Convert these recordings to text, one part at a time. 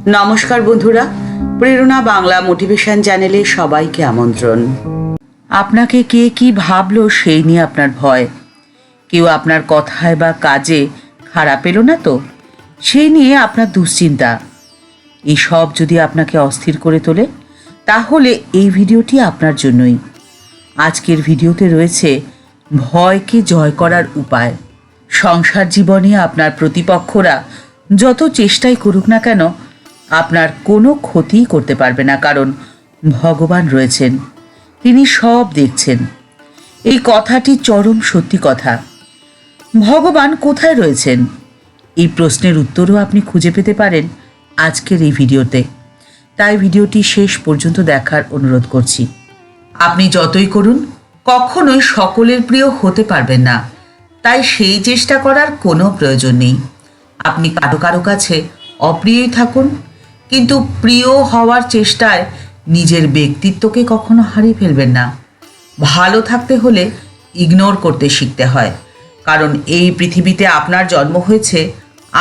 নমস্কার বন্ধুরা, প্রেরণা বাংলা মোটিভেশন চ্যানেলে সবাইকে আমন্ত্রণ। আপনাকে কে কি ভাবলো সেই নিয়ে আপনার ভয়, কেউ আপনার কথায় বা কাজে খারাপ এলো না তো সেই নিয়ে আপনার দুশ্চিন্তা, এই সব যদি আপনাকে অস্থির করে তোলে তাহলে এই ভিডিওটি আপনার জন্যই। আজকের ভিডিওতে রয়েছে ভয়কে জয় করার উপায়। সংসার জীবনে আপনার প্রতিপক্ষরা যত চেষ্টাই করুক না কেন আপনার কোনো ক্ষতিই করতে পারবে না, কারণ ভগবান রয়েছেন, তিনি সব দেখছেন। এই কথাটি চরম সত্যি কথা। ভগবান কোথায় রয়েছেন এই প্রশ্নের উত্তরও আপনি খুঁজে পেতে পারেন আজকের এই ভিডিওতে, তাই ভিডিওটি শেষ পর্যন্ত দেখার অনুরোধ করছি। আপনি যতই করুন কখনোই সকলের প্রিয় হতে পারবেন না, তাই সেই চেষ্টা করার কোনো প্রয়োজন নেই। আপনি কারো কারো কাছে অপ্রিয়ই থাকুন, কিন্তু প্রিয় হওয়ার চেষ্টায় নিজের ব্যক্তিত্বকে কখনো হারিয়ে ফেলবেন না। ভালো থাকতে হলে ইগনোর করতে শিখতে হয়, কারণ এই পৃথিবীতে আপনার জন্ম হয়েছে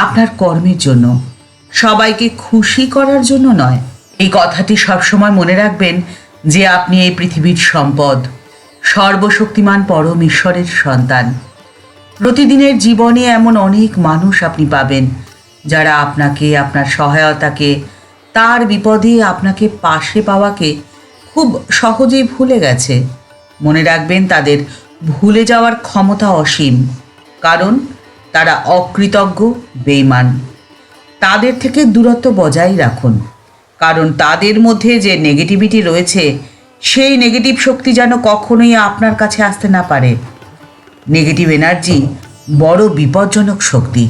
আপনার কর্মের জন্য, সবাইকে খুশি করার জন্য নয়। এই কথাটি সবসময় মনে রাখবেন যে আপনি এই পৃথিবীর সম্পদ, সর্বশক্তিমান পরম ঈশ্বরের সন্তান। প্রতিদিনের জীবনে এমন অনেক মানুষ আপনি পাবেন যারা আপনাকে, আপনার সহায়তাকে, তার বিপদে আপনাকে পাশে পাওয়াকে খুব সহজেই ভুলে গেছে। মনে রাখবেন তাদের ভুলে যাওয়ার ক্ষমতা অসীম, কারণ তারা অকৃতজ্ঞ, বেঈমান। তাদের থেকে দূরত্ব বজায় রাখুন, কারণ তাদের মধ্যে যে নেগেটিভিটি রয়েছে সেই নেগেটিভ শক্তি যেন কখনোই আপনার কাছে আসতে না পারে। নেগেটিভ এনার্জি বড় বিপজ্জনক শক্তি।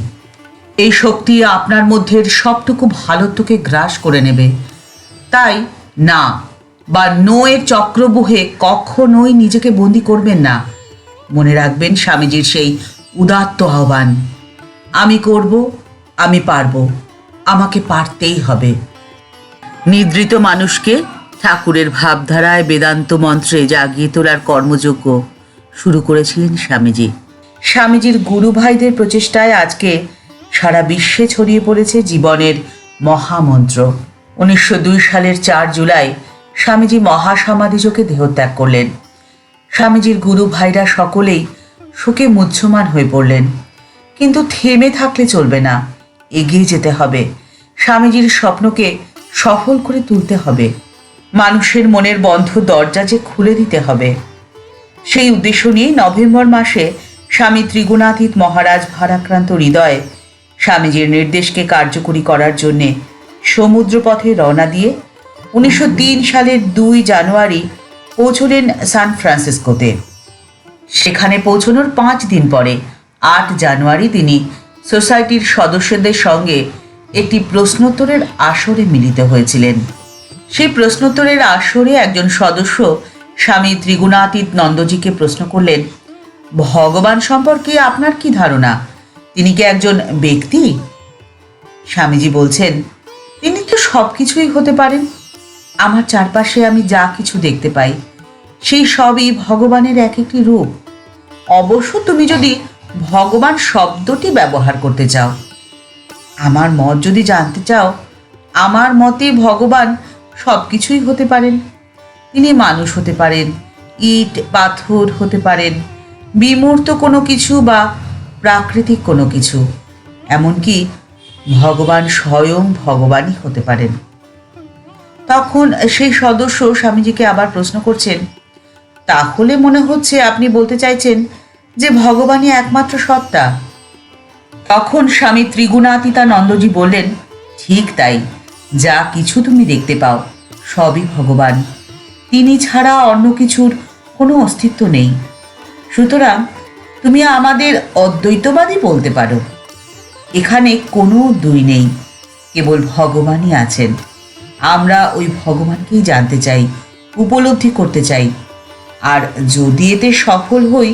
এই শক্তি আপনার মধ্যের সবটুকু ভালোটুকে গ্রাস করে নেবে। তাই না বা নো এর চক্রবুহে কখনোই নিজেকে বন্দি করবেন না। মনে রাখবেন স্বামীজির সেই উদাত্ত আহ্বান, আমি করব, আমি পারব, আমাকে পারতেই হবে। নিদ্রিত মানুষকে ঠাকুরের ভাবধারায় বেদান্ত মন্ত্রে জাগিয়ে তোলার কর্মযজ্ঞ শুরু করেছিলেন স্বামীজি। স্বামীজির গুরু ভাইদের প্রচেষ্টায় আজকে সারা বিশ্বে ছড়িয়ে পড়েছে জীবনের মহামন্ত্র। 1902 সালের 4 জুলাই স্বামীজি মহাসমাধিযোগে দেহত্যাগ করলেন। স্বামীজির গুরু ভাইরা সকলেই শোকে মুহ্যমান হয়ে পড়লেন, কিন্তু থেমে থাকলে চলবে না, এগিয়ে যেতে হবে। স্বামীজির স্বপ্নকে সফল করে তুলতে হবে, মানুষের মনের বন্ধ দরজা যে খুলে দিতে হবে। সেই উদ্দেশ্য নিয়ে নভেম্বর মাসে স্বামী ত্রিগুণাতীত মহারাজ ভারাক্রান্ত হৃদয়ে স্বামীজির নির্দেশকে কার্যকরী করার জন্যে সমুদ্রপথে রওনা দিয়ে 1903 সালের 2 জানুয়ারি পৌঁছলেন সান ফ্রান্সিসকোতে। সেখানে পৌঁছানোর 5 দিন পরে 8 জানুয়ারি তিনি সোসাইটির সদস্যদের সঙ্গে একটি প্রশ্নোত্তরের আসরে মিলিত হয়েছিলেন। সেই প্রশ্নোত্তরের আসরে একজন সদস্য স্বামী ত্রিগুণাতীত নন্দজিকে প্রশ্ন করলেন, ভগবান সম্পর্কে আপনার কি ধারণা? তিনি কি একজন ব্যক্তি? স্বামীজি বলছেন, তিনি তো সব কিছুই হতে পারেন। আমার চারপাশে আমি যা কিছু দেখতে পাই সেই সবই ভগবানের এক একটি রূপ। অবশ্য তুমি যদি ভগবান শব্দটি ব্যবহার করতে চাও, আমার মত যদি জানতে চাও, আমার মতে ভগবান সব কিছুই হতে পারেন। তিনি মানুষ হতে পারেন, ইট পাথর হতে পারেন, বিমূর্ত কোনো কিছু বা প্রাকৃতিক কোনো কিছু, এমনকি ভগবান স্বয়ং ভগবানই হতে পারেন। তখন সেই সদস্য স্বামীজিকে আবার প্রশ্ন করছেন, তাহলে মনে হচ্ছে আপনি বলতে চাইছেন যে ভগবানই একমাত্র সত্তা। তখন স্বামী ত্রিগুণাতীতানন্দজি বললেন, ঠিক তাই, যা কিছু তুমি দেখতে পাও সবই ভগবান, তিনি ছাড়া অন্য কিছুর কোনো অস্তিত্ব নেই। সুতরাং তুমি আমাদের অদ্বৈতবাদী বলতে পারো। এখানে কোনো দুই নেই, কেবল ভগবানই আছেন। আমরা ওই ভগবানকেই জানতে চাই, উপলব্ধি করতে চাই, আর যদি এতে সফল হই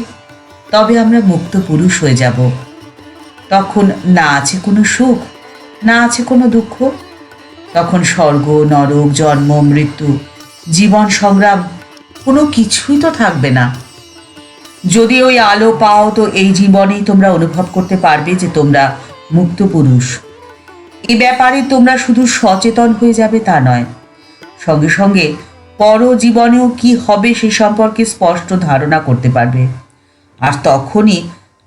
তবে আমরা মুক্ত পুরুষ হয়ে যাব। তখন না আছে কোনো সুখ, না আছে কোনো দুঃখ। তখন স্বর্গ, নরক, জন্ম, মৃত্যু, জীবন সংগ্রাম কোনো কিছুই তো থাকবে না। যদি ওই আলো পাও তো এই জীবনেই তোমরা অনুভব করতে পারবে যে তোমরা মুক্ত পুরুষ। এ ব্যাপারে তোমরা শুধু সচেতন হয়ে যাবে তা নয়, সঙ্গে সঙ্গে পরজীবনেও কি হবে সে সম্পর্কে স্পষ্ট ধারণা করতে পারবে। আর তখনই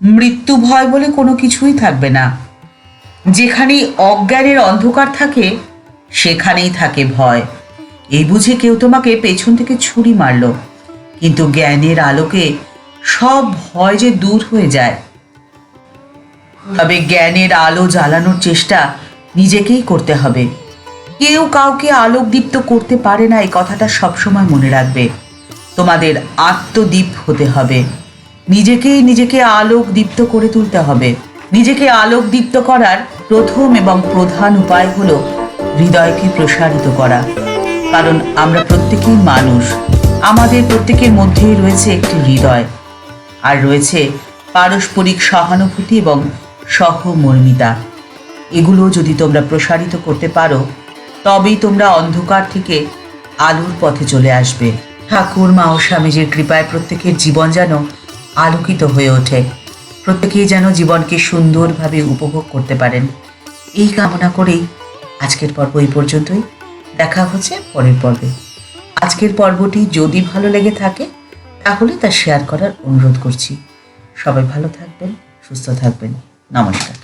মৃত্যু ভয় বলে কোনো কিছুই থাকবে না। যেখানেই অজ্ঞানের অন্ধকার থাকে সেখানেই থাকে ভয়। এই বুঝে কেউ তোমাকে পেছন থেকে ছুরি মারল, কিন্তু জ্ঞানের আলোকে সব ভয় যে দূর হয়ে যায়। তবে জ্ঞানের আলো জ্বালানোর চেষ্টা নিজেকেই করতে হবে। কেউ কাউকে আলোকদীপ্ত করতে পারে না, এই কথাটা সবসময় মনে রাখবে। তোমাদের আত্মদীপ হতে হবে, নিজেকে আলোকদীপ্ত করে তুলতে হবে। নিজেকে আলোকদীপ্ত করার প্রথম এবং প্রধান উপায় হলো হৃদয়কে প্রসারিত করা। কারণ আমরা প্রত্যেকেই মানুষ, আমাদের প্রত্যেকের মধ্যেই রয়েছে একটি হৃদয়, আর রয়েছে পারস্পরিক সহানুভূতি এবং সহমর্মিতা। এগুলো যদি তোমরা প্রসারিত করতে পারো তবেই তোমরা অন্ধকার থেকে আলোর পথে চলে আসবে। ঠাকুর মা ও স্বামীজির কৃপায় প্রত্যেকের জীবন যেন আলোকিত হয়ে ওঠে, প্রত্যেকেই যেন জীবনকে সুন্দরভাবে উপভোগ করতে পারেন, এই কামনা করেই আজকের পর্ব এই পর্যন্তই। দেখা হচ্ছে পরের পর্বে। আজকের পর্বটি যদি ভালো লেগে থাকে তাহলে তা শেয়ার করার অনুরোধ করছি। সবাই ভালো থাকবেন, সুস্থ থাকবেন। নমস্কার।